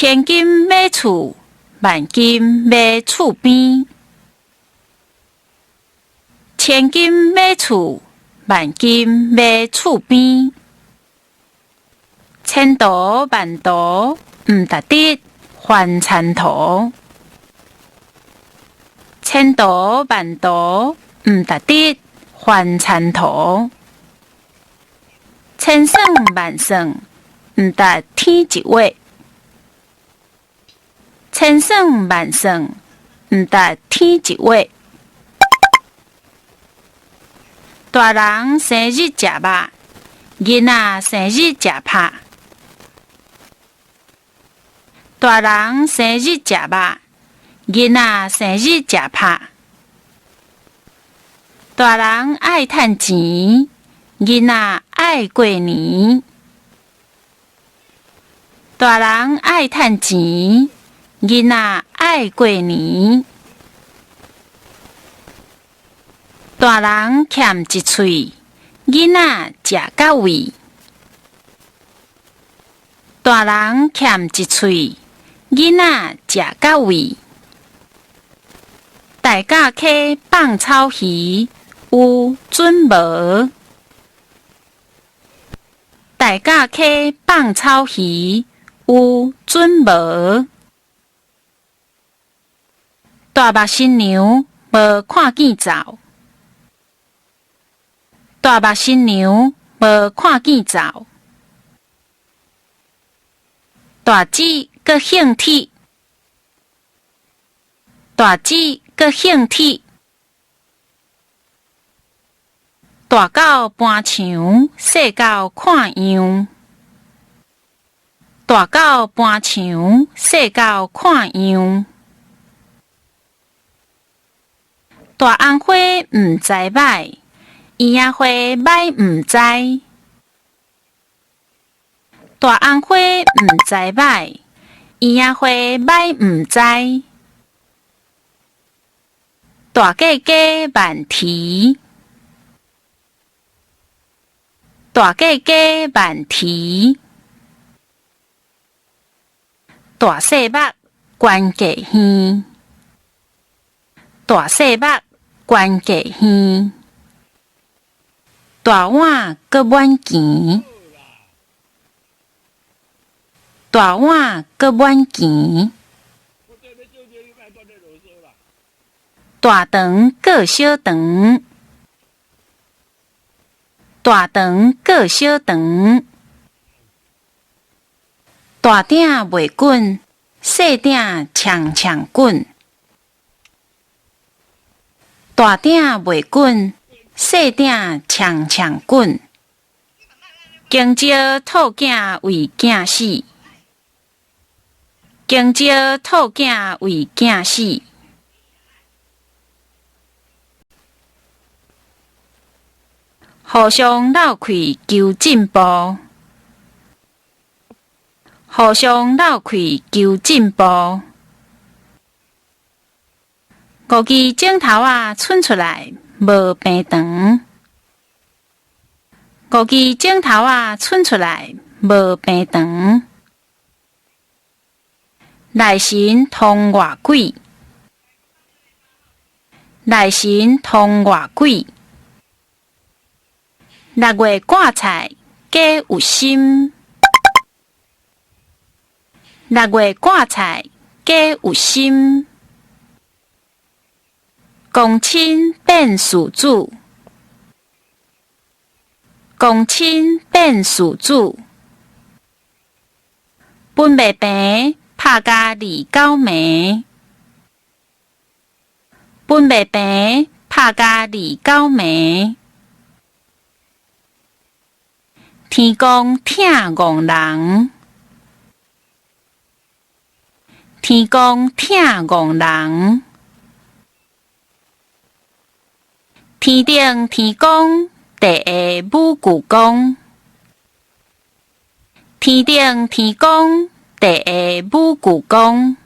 千金买厝，万金买厝边。千金买厝，万金买厝边。千途万途毋值得还田途。千途万途毋值得还田途。千算万算毋值天一画。千算万算毋值天一画。大人生日食肉，囡仔生日食拍。大人生日食肉，囡仔生日食拍。大人爱趁钱，囡仔爱过年。大人爱趁钱，囡仔爱过年。大人欠一喙，囡仔食到胃。大人欠一喙，囡仔食到胃。大甲溪放草鱼，有准无？大甲溪放草鱼，有准无？大目新娘无看见走。大目新娘无看见走。大姊阁兴铁。大姊阁兴铁。大狗搬墙，细狗看样。大狗搬墙，细狗看样。大红花毋知歹，圆仔花歹毋知。大红花毋知歹，圆仔花歹毋知。大鸡鸡慢啼。大鸡鸡慢啼。大细目悬价耳。大细目悬价耳。大碗阁满钱。大碗阁满钱。大肠阁小肠。大肠阁小肠。大鼎袂滚，细鼎呛呛滚。大鼎袂滚，细鼎呛呛滚。经招兔囝为囝死。经招兔囝为囝死。互相闹开求进步。互相闹开求进步。五支镜头啊，翸出来无平长。五支镜头啊，翸出来无平长。内神通外鬼。内神通外鬼。6月挂菜皆有心。6月挂菜皆有心。公亲变事主。公亲变事主。本袂平，拍甲29暝。本袂平，拍甲29暝。天公疼憨人。天公疼憨人。天顶天公地下武具公。天顶天公地下武具公。